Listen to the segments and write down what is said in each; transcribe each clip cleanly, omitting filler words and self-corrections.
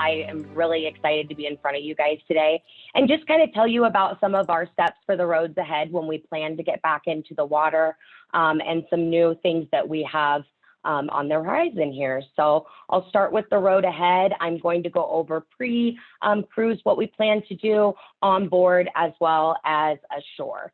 I am really excited to be in front of you guys today and just kind of tell you about some of our steps for the roads ahead when we plan to get back into the water, and some new things that we have on the horizon here. So I'll start with the road ahead. I'm going to go over pre-cruise, what we plan to do on board, as well as ashore.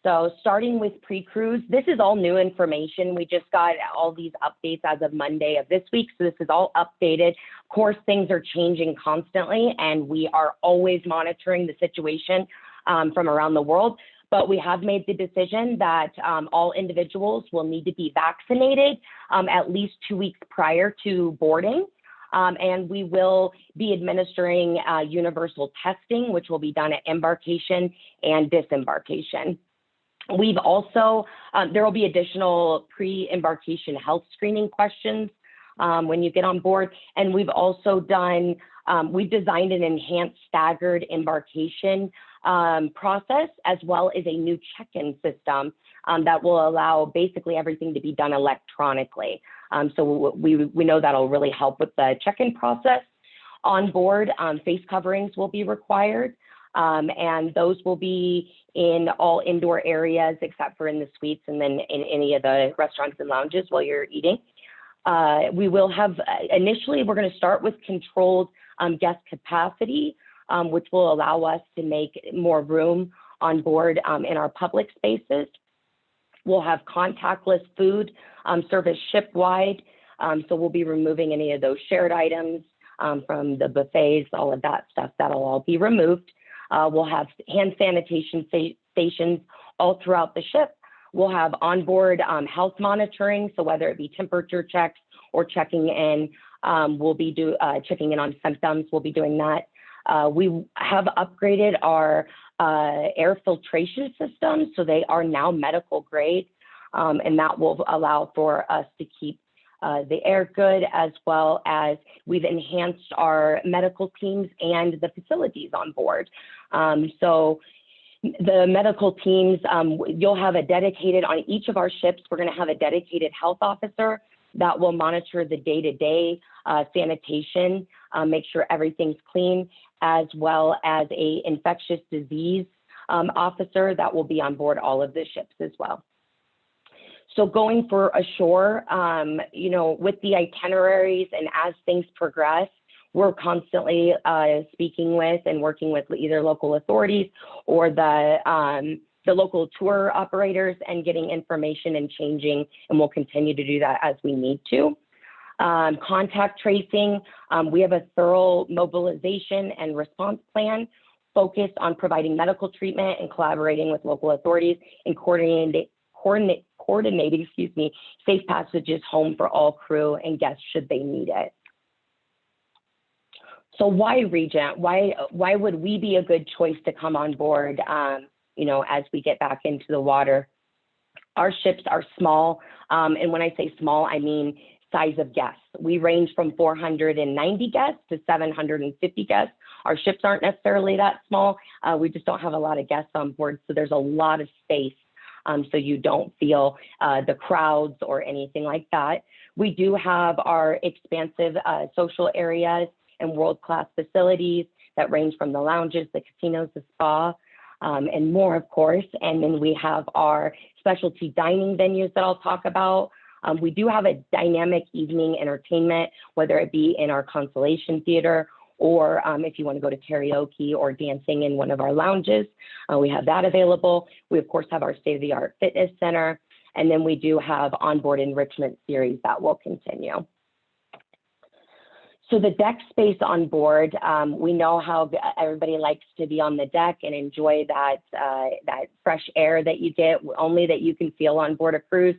So starting with pre-cruise, this is all new information. We just got all these updates as of Monday of this week. So this is all updated. Of course, things are changing constantly, and we are always monitoring the situation from around the world. But we have made the decision that all individuals will need to be vaccinated at least 2 weeks prior to boarding. And we will be administering universal testing, which will be done at embarkation and disembarkation. We've also, there will be additional pre-embarkation health screening questions when you get on board. And we've also done, we've designed an enhanced staggered embarkation process, as well as a new check-in system that will allow basically everything to be done electronically. So we know that'll really help with the check-in process. On board, face coverings will be required. And those will be in all indoor areas except for in the suites and then in any of the restaurants and lounges while you're eating. We will have, initially, we're going to start with controlled guest capacity, which will allow us to make more room on board in our public spaces. We'll have contactless food service ship-wide. So we'll be removing any of those shared items from the buffets, all of that stuff, that'll all be removed. We'll have hand sanitation stations all throughout the ship. We'll have onboard health monitoring. So whether it be temperature checks or checking in, we'll be checking in on symptoms. We'll be doing that. We have upgraded our air filtration systems. So they are now medical grade. And that will allow for us to keep the air good, as well as we've enhanced our medical teams and the facilities on board. So the medical teams, you'll have a dedicated, on each of our ships, we're going to have a dedicated health officer that will monitor the day-to-day sanitation, make sure everything's clean, as well as a infectious disease officer that will be on board all of the ships as well. So going for ashore, you know, with the itineraries and as things progress, we're constantly speaking with and working with either local authorities or the local tour operators and getting information and changing, and we'll continue to do that as we need to. Contact tracing, we have a thorough mobilization and response plan focused on providing medical treatment and collaborating with local authorities and coordinating, safe passages home for all crew and guests should they need it. So why Regent? Why would we be a good choice to come on board, you know, as we get back into the water? Our ships are small, and when I say small, I mean size of guests. We range from 490 guests to 750 guests. Our ships aren't necessarily that small. We just don't have a lot of guests on board, so there's a lot of space. So you don't feel the crowds or anything like that. We do have our expansive social areas and world-class facilities that range from the lounges, the casinos, the spa, and more, of course. And then we have our specialty dining venues that I'll talk about. We do have a dynamic evening entertainment, whether it be in our Constellation Theater or if you want to go to karaoke or dancing in one of our lounges, we have that available. We, of course, have our state-of-the-art fitness center, and then we do have onboard enrichment series that will continue. So the deck space on board, we know how everybody likes to be on the deck and enjoy that, that fresh air that you get, only that you can feel on board a cruise.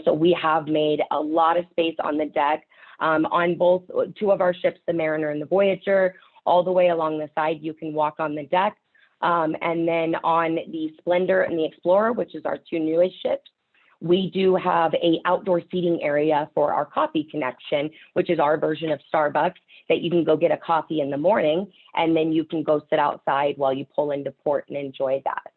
So we have made a lot of space on the deck. On both two of our ships, the Mariner and the Voyager, all the way along the side, you can walk on the deck. And then on the Splendor and the Explorer, which is our two newest ships, we do have a outdoor seating area for our coffee connection, which is our version of Starbucks, that you can go get a coffee in the morning, and then you can go sit outside while you pull into port and enjoy that.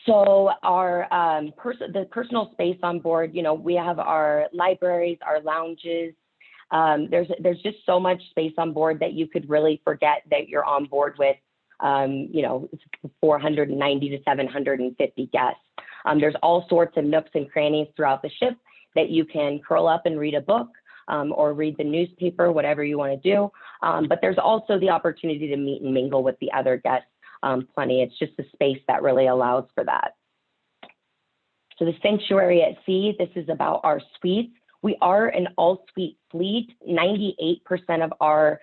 So our the personal space on board, you know, we have our libraries, our lounges, There's just so much space on board that you could really forget that you're on board with, 490 to 750 guests. There's all sorts of nooks and crannies throughout the ship that you can curl up and read a book, or read the newspaper, whatever you want to do. But there's also the opportunity to meet and mingle with the other guests plenty. It's just a space that really allows for that. So the sanctuary at sea, this is about our suites. We are an all-suite fleet. 98% of our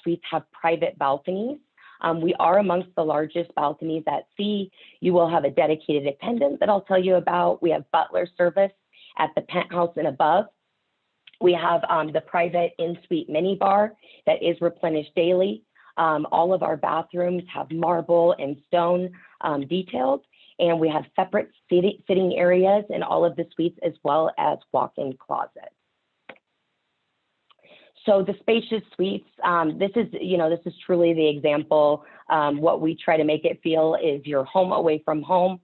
suites have private balconies. We are amongst the largest balconies at sea. You will have a dedicated attendant that I'll tell you about. We have butler service at the penthouse and above. We have the private in-suite minibar that is replenished daily. All of our bathrooms have marble and stone detailed, and we have separate sitting areas in all of the suites, as well as walk-in closets. So the spacious suites, this is truly the example. What we try to make it feel is your home away from home.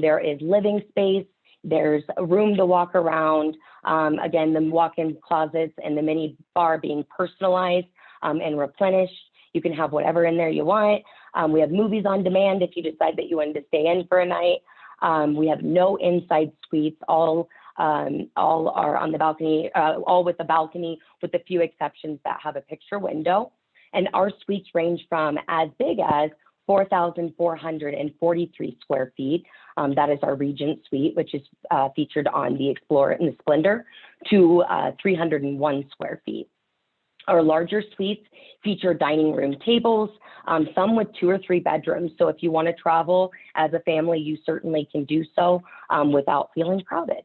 There is living space. There's a room to walk around. Again, the walk-in closets and the mini bar being personalized and replenished. You can have whatever in there you want. We have movies on demand if you decide that you wanted to stay in for a night. We have no inside suites. All are on the balcony, all with a balcony, with a few exceptions that have a picture window. And our suites range from as big as 4,443 square feet. That is our Regent suite, which is featured on the Explorer and the Splendor, to 301 square feet. Our larger suites feature dining room tables, some with 2 or 3 bedrooms. So if you want to travel as a family, you certainly can do so without feeling crowded.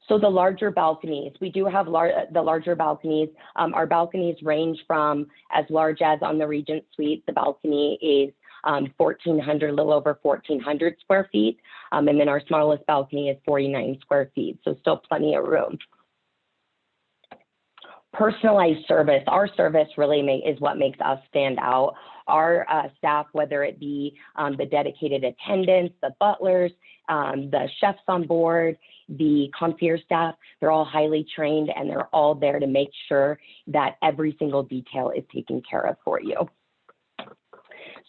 So the larger balconies, we do have the larger balconies. Our balconies range from as large as on the Regent suite, the balcony is 1,400, a little over 1,400 square feet. And then our smallest balcony is 49 square feet. So still plenty of room. Personalized service. Our service really is what makes us stand out. Our staff, whether it be the dedicated attendants, the butlers, the chefs on board, the concierge staff, they're all highly trained, and they're all there to make sure that every single detail is taken care of for you.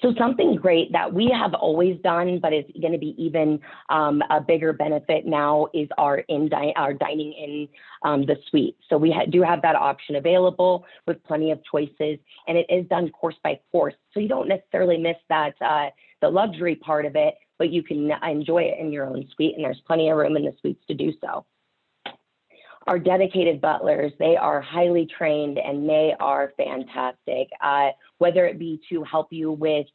So something great that we have always done, but is going to be even a bigger benefit now, is our dining in the suite. So we do have that option available with plenty of choices, and it is done course by course. So you don't necessarily miss that the luxury part of it, but you can enjoy it in your own suite, and there's plenty of room in the suites to do so. Our dedicated butlers, they are highly trained, and they are fantastic. Whether it be to help you with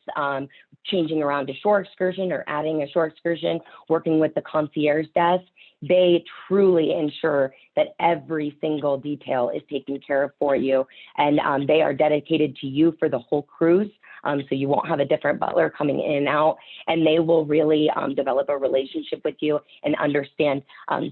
changing around a shore excursion or adding a shore excursion, working with the concierge desk, they truly ensure that every single detail is taken care of for you. And they are dedicated to you for the whole cruise. So you won't have a different butler coming in and out, and they will really develop a relationship with you and understand.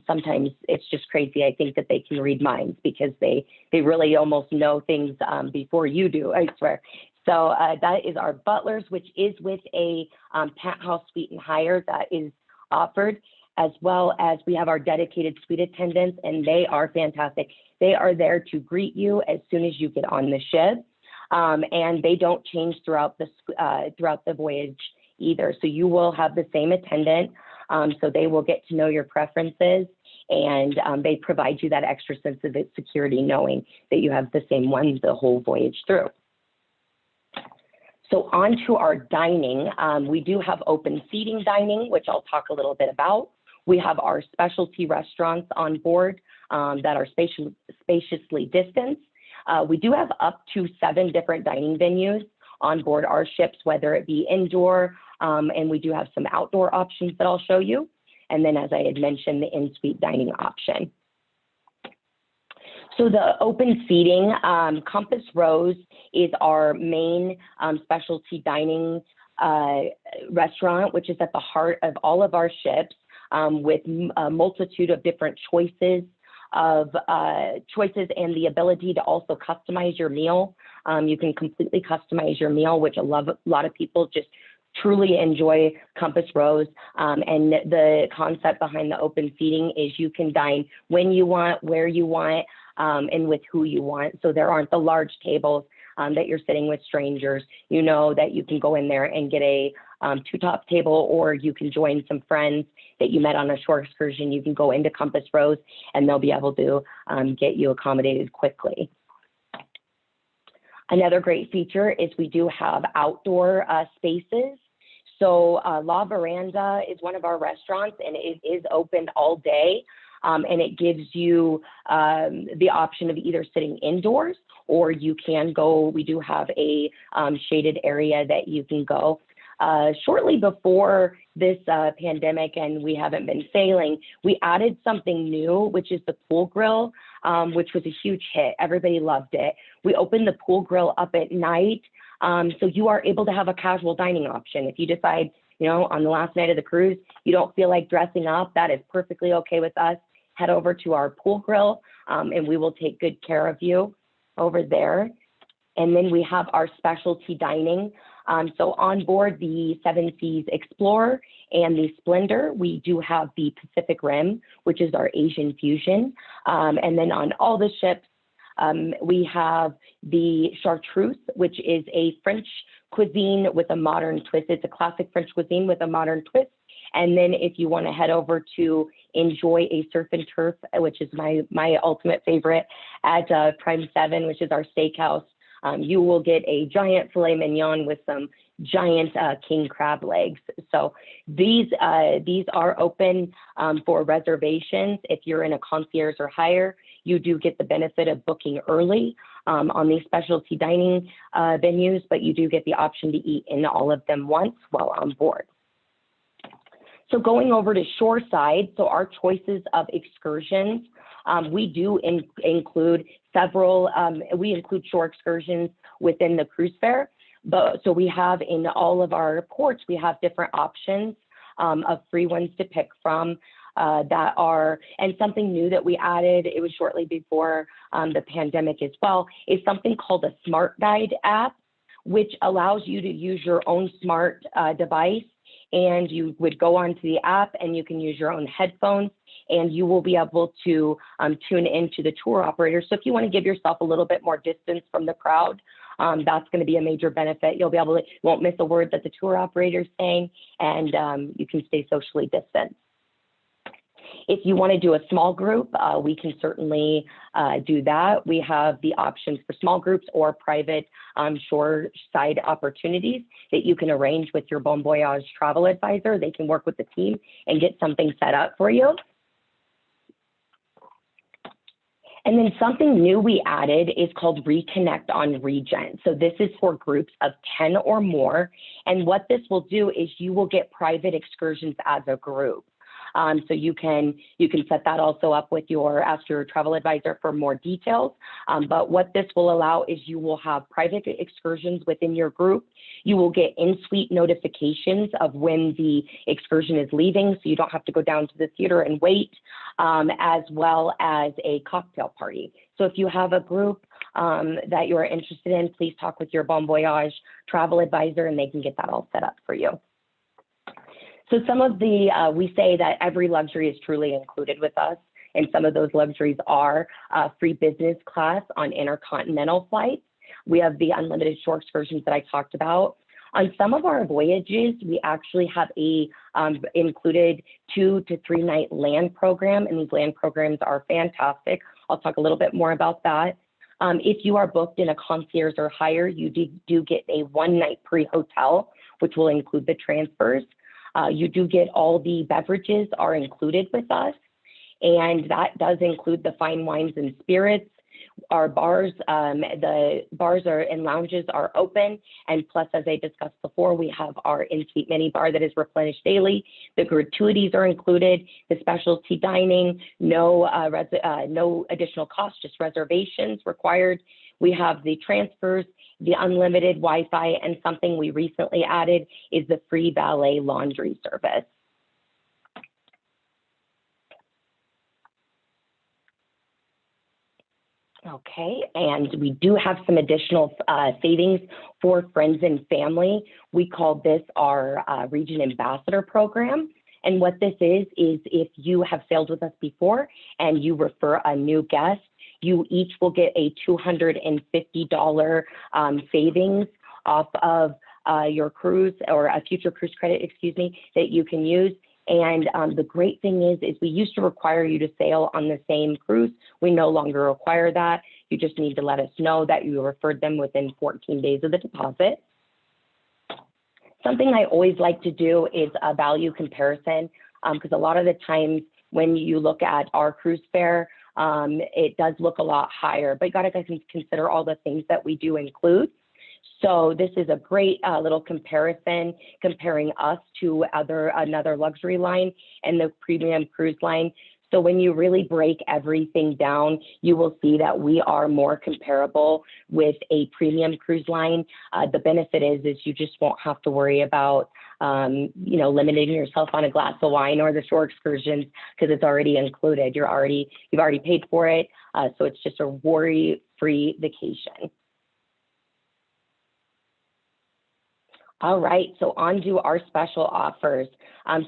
Sometimes it's just crazy. I think that they can read minds, because they really almost know things before you do, I swear. So that is our butlers, which is with a penthouse suite and higher that is offered, as well as we have our dedicated suite attendants, and they are fantastic. They are there to greet you as soon as you get on the ship. And they don't change throughout the voyage either. So you will have the same attendant. So they will get to know your preferences, and they provide you that extra sense of security, knowing that you have the same one the whole voyage through. So on to our dining. We do have open seating dining, which I'll talk a little bit about. We have our specialty restaurants on board that are spaciously distanced. We do have up to 7 different dining venues on board our ships, whether it be indoor, and we do have some outdoor options that I'll show you. And then, as I had mentioned, the in-suite dining option. So the open seating, Compass Rose is our main specialty dining restaurant, which is at the heart of all of our ships, with a multitude of different choices and the ability to also customize your meal. You can completely customize your meal, which a lot of people just truly enjoy Compass Rose. And the concept behind the open seating is you can dine when you want, where you want. and with who you want. So there aren't the large tables that you're sitting with strangers. You know that you can go in there and get a two-top table, or you can join some friends that you met on a shore excursion. You can go into Compass Rose and they'll be able to get you accommodated quickly. Another great feature is we do have outdoor spaces. So La Veranda is one of our restaurants, and it is open all day. And it gives you the option of either sitting indoors, or you can go, we do have a shaded area that you can go. Shortly before this pandemic, and we haven't been sailing, we added something new, which is the pool grill, which was a huge hit. Everybody loved it. We opened the pool grill up at night, so you are able to have a casual dining option. If you decide, you know, on the last night of the cruise, you don't feel like dressing up, that is perfectly okay with us. Head over to our pool grill, and we will take good care of you over there. And then we have our specialty dining. So on board the Seven Seas Explorer and the Splendor, we do have the Pacific Rim, which is our Asian fusion. And then on all the ships, we have the chartreuse, which is a French cuisine with a modern twist. It's a classic French cuisine with a modern twist. And then if you want to head over to enjoy a surf and turf, which is my ultimate favorite, at Prime 7, which is our steakhouse, you will get a giant filet mignon with some giant king crab legs. So these are open for reservations. If you're in a concierge or higher, you do get the benefit of booking early on these specialty dining venues, but you do get the option to eat in all of them once while on board. So going over to shoreside, so our choices of excursions, we do include several, we include shore excursions within the cruise fare. But so we have in all of our ports, we have different options of free ones to pick from that are, and something new that we added, it was shortly before the pandemic as well, is something called a Smart Guide app, which allows you to use your own smart device. And you would go onto the app and you can use your own headphones, and you will be able to tune into the tour operator. So if you want to give yourself a little bit more distance from the crowd, that's going to be a major benefit. You'll be able to, you won't miss a word that the tour operator is saying, and you can stay socially distanced. If you want to do a small group, we can certainly do that. We have the options for small groups or private shoreside opportunities that you can arrange with your Bon Voyage travel advisor. They can work with the team and get something set up for you. And then something new we added is called Reconnect on Regent. So this is for groups of 10 or more. And what this will do is you will get private excursions as a group. So you can set that also up with ask your travel advisor for more details. But what this will allow is you will have private excursions within your group. You will get in-suite notifications of when the excursion is leaving, so you don't have to go down to the theater and wait, as well as a cocktail party. So if you have a group that you're interested in, please talk with your Bon Voyage travel advisor and they can get that all set up for you. So some of the, we say that every luxury is truly included with us, and some of those luxuries are free business class on intercontinental flights. We have the unlimited shore excursions that I talked about. On some of our voyages, we actually have a included 2 to 3 night land program, and these land programs are fantastic. I'll talk a little bit more about that. If you are booked in a concierge or higher, you do get a 1 night pre-hotel, which will include the transfers. You do get all the beverages are included with us, and that does include the fine wines and spirits. Our bars, the bars and lounges are open, and plus, as I discussed before, we have our in-suite mini bar that is replenished daily. The gratuities are included, the specialty dining, no additional cost, just reservations required. We have the transfers, the unlimited Wi-Fi, and something we recently added is the free valet laundry service. Okay, and we do have some additional savings for friends and family. We call this our Regent Ambassador Program. And what this is if you have sailed with us before and you refer a new guest, you each will get a $250 savings off of your cruise, or a future cruise credit, excuse me, that you can use. And the great thing is we used to require you to sail on the same cruise. We no longer require that. You just need to let us know that you referred them within 14 days of the deposit. Something I always like to do is a value comparison, because a lot of the times when you look at our cruise fare, it does look a lot higher, but you gotta consider all the things that we do include. So this is a great little comparison, comparing us to another luxury line and the premium cruise line. So when you really break everything down, you will see that we are more comparable with a premium cruise line. The benefit is you just won't have to worry about limiting yourself on a glass of wine or the shore excursions, because it's already included. You've already paid for it, so it's just a worry-free vacation. All right, so on to our special offers.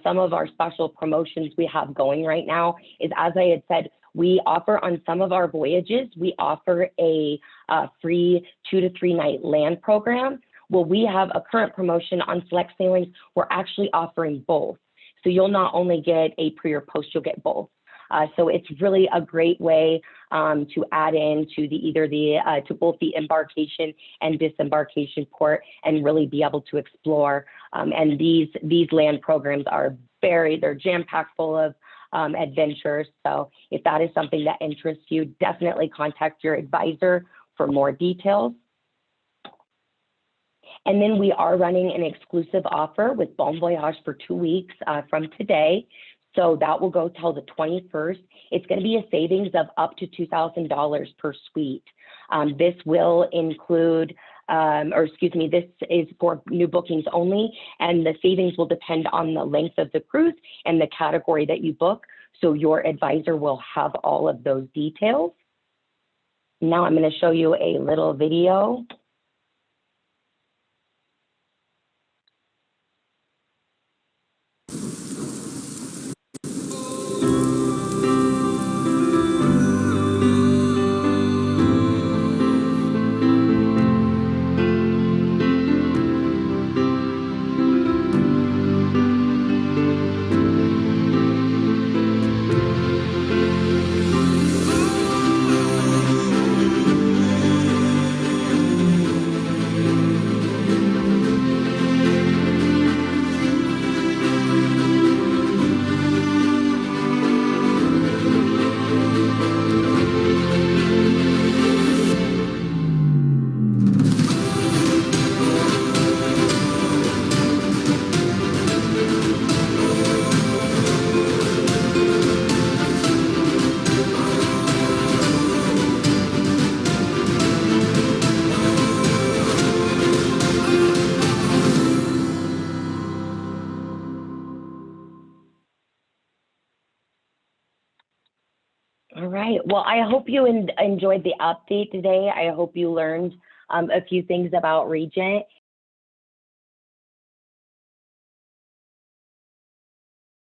Some of our special promotions we have going right now is, as I had said, we offer on some of our voyages, we offer a free 2 to 3 night land program. Well, we have a current promotion on select sailings. We're actually offering both. So you'll not only get a pre or post, you'll get both. So it's really a great way to add in to to both the embarkation and disembarkation port, and really be able to explore. And these land programs are they're jam-packed full of adventures. So if that is something that interests you, definitely contact your advisor for more details. And then we are running an exclusive offer with Bon Voyage for 2 weeks from today. So that will go till the 21st. It's going to be a savings of up to $2,000 per suite. This will include, this is for new bookings only, and the savings will depend on the length of the cruise and the category that you book. So your advisor will have all of those details. Now I'm going to show you a little video. All right. Well, I hope you enjoyed the update today. I hope you learned a few things about Regent.